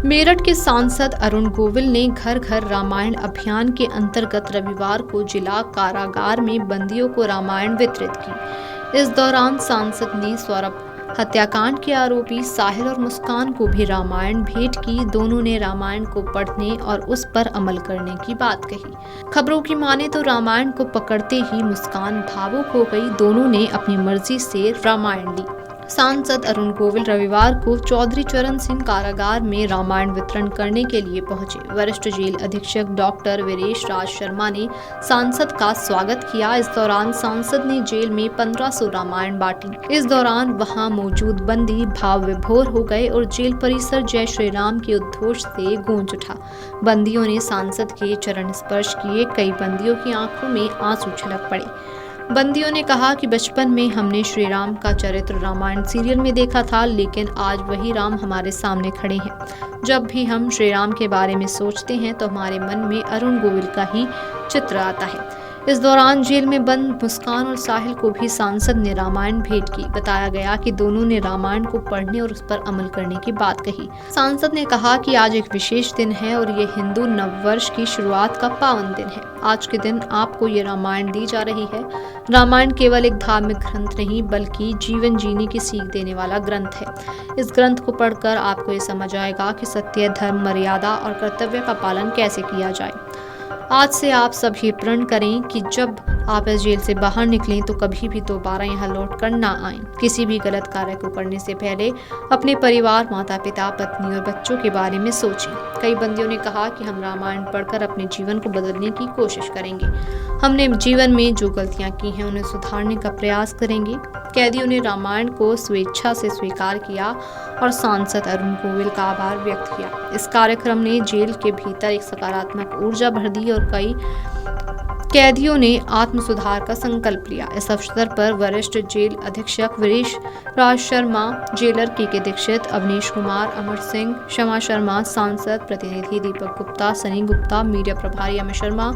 मेरठ के सांसद अरुण गोविल ने घर घर रामायण अभियान के अंतर्गत रविवार को जिला कारागार में बंदियों को रामायण वितरित की। इस दौरान सांसद ने सौरभ हत्याकांड के आरोपी साहिल और मुस्कान को भी रामायण भेंट की। दोनों ने रामायण को पढ़ने और उस पर अमल करने की बात कही। खबरों की माने तो रामायण को पकड़ते ही मुस्कान भावुक हो गई। दोनों ने अपनी मर्जी से रामायण ली। सांसद अरुण गोविल रविवार को चौधरी चरण सिंह कारागार में रामायण वितरण करने के लिए पहुंचे। वरिष्ठ जेल अधीक्षक डॉक्टर वीरेश राज शर्मा ने सांसद का स्वागत किया। इस दौरान सांसद ने जेल में 1500 रामायण बांटी। इस दौरान वहां मौजूद बंदी भाव विभोर हो गए और जेल परिसर जय श्री राम के उद्घोष से गूंज उठा। बंदियों ने सांसद के चरण स्पर्श किए। कई बंदियों की आंखों में आंसू छलक पड़े। बंदियों ने कहा कि बचपन में हमने श्री राम का चरित्र रामायण सीरियल में देखा था, लेकिन आज वही राम हमारे सामने खड़े हैं। जब भी हम श्री राम के बारे में सोचते हैं तो हमारे मन में अरुण गोविल का ही चित्र आता है। इस दौरान जेल में बंद मुस्कान और साहिल को भी सांसद ने रामायण भेंट की। बताया गया कि दोनों ने रामायण को पढ़ने और उस पर अमल करने की बात कही। सांसद ने कहा कि आज एक विशेष दिन है और ये हिंदू नववर्ष की शुरुआत का पावन दिन है। आज के दिन आपको ये रामायण दी जा रही है। रामायण केवल एक धार्मिक ग्रंथ नहीं बल्कि जीवन जीने की सीख देने वाला ग्रंथ है। इस ग्रंथ को पढ़कर आपको ये समझ आएगा कि सत्य, धर्म, मर्यादा और कर्तव्य का पालन कैसे किया जाए। आज से आप सभी प्रण करें कि जब आप इस जेल से बाहर निकलें तो कभी भी दोबारा यहाँ लौट कर ना आएं। किसी भी गलत कार्य को करने से पहले अपने परिवार, माता पिता, पत्नी और बच्चों के बारे में सोचें। कई बंदियों ने कहा कि हम रामायण पढ़कर अपने जीवन को बदलने की कोशिश करेंगे। हमने जीवन में जो गलतियां की हैं उन्हें सुधारने का प्रयास करेंगे। कैदियों ने रामायण को स्वेच्छा से स्वीकार किया और सांसद अरुण गोविल का आभार व्यक्त किया। इस कार्यक्रम ने जेल के भीतर एक सकारात्मक ऊर्जा भर दी और कई कैदियों ने आत्म सुधार का संकल्प लिया। इस अवसर पर वरिष्ठ जेल अधीक्षक वीरेश राज शर्मा, जेलर के दीक्षित, अवनीश कुमार, अमर सिंह, क्षमा शर्मा, सांसद प्रतिनिधि दीपक गुप्ता, सनी गुप्ता, मीडिया प्रभारी अमित शर्मा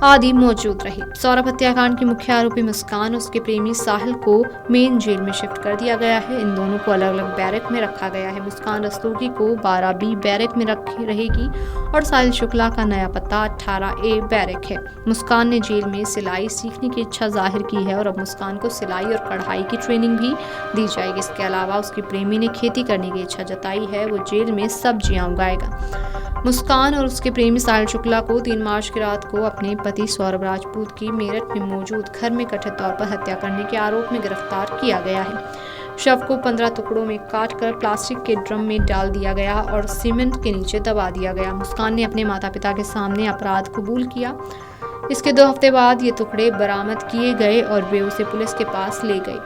आदि मौजूद रहे। सौरभ हत्याकांड की मुख्य आरोपी मुस्कान और उसके प्रेमी साहिल को मेन जेल में शिफ्ट कर दिया गया है। इन दोनों को अलग अलग बैरक में रखा गया है। मुस्कान रस्तोगी को 12B बैरक में रखी रहेगी और साहिल शुक्ला का नया पता 18A बैरक है। मुस्कान ने जेल में सिलाई सीखने की इच्छा जाहिर की है और अब मुस्कान को सिलाई और कढ़ाई की ट्रेनिंग भी दी जाएगी। इसके अलावा उसकी प्रेमी ने खेती करने की इच्छा जताई है। वो जेल में सब्जियां उगाएगा। मुस्कान और उसके प्रेमी साहिल शुक्ला को 3 मार्च की रात को अपने पति सौरभ राजपूत की मेरठ में मौजूद घर में कथित तौर पर हत्या करने के आरोप में गिरफ्तार किया गया है। शव को 15 टुकड़ों में काटकर प्लास्टिक के ड्रम में डाल दिया गया और सीमेंट के नीचे दबा दिया गया। मुस्कान ने अपने माता पिता के सामने अपराध कबूल किया। इसके 2 हफ्ते बाद ये टुकड़े बरामद किए गए और वे उसे पुलिस के पास ले गए।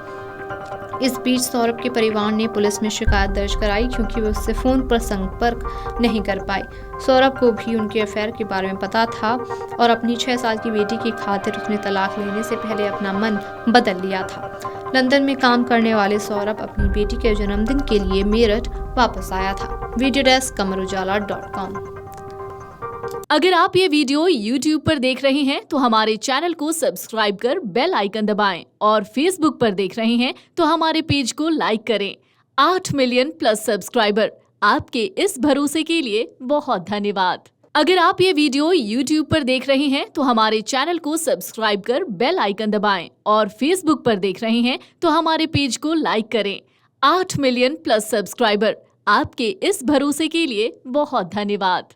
इस बीच सौरभ के परिवार ने पुलिस में शिकायत दर्ज कराई क्योंकि वे उससे फोन पर संपर्क नहीं कर पाए। सौरभ को भी उनके अफेयर के बारे में पता था और अपनी 6 साल की बेटी की खातिर उसने तलाक लेने से पहले अपना मन बदल लिया था। लंदन में काम करने वाले सौरभ अपनी बेटी के जन्मदिन के लिए मेरठ वापस आया था। Video desk kamarujala.com। अगर आप ये वीडियो YouTube पर देख रहे हैं तो हमारे चैनल को सब्सक्राइब कर बेल आइकन दबाएं और Facebook पर देख रहे हैं तो हमारे पेज को लाइक करें। 8 मिलियन प्लस सब्सक्राइबर, आपके इस भरोसे के लिए बहुत धन्यवाद। अगर आप ये वीडियो YouTube पर देख रहे हैं तो हमारे चैनल को सब्सक्राइब कर बेल आइकन दबाएं और Facebook पर देख रहे हैं तो हमारे पेज को लाइक करें। 8 मिलियन प्लस सब्सक्राइबर, आपके इस भरोसे के लिए बहुत धन्यवाद।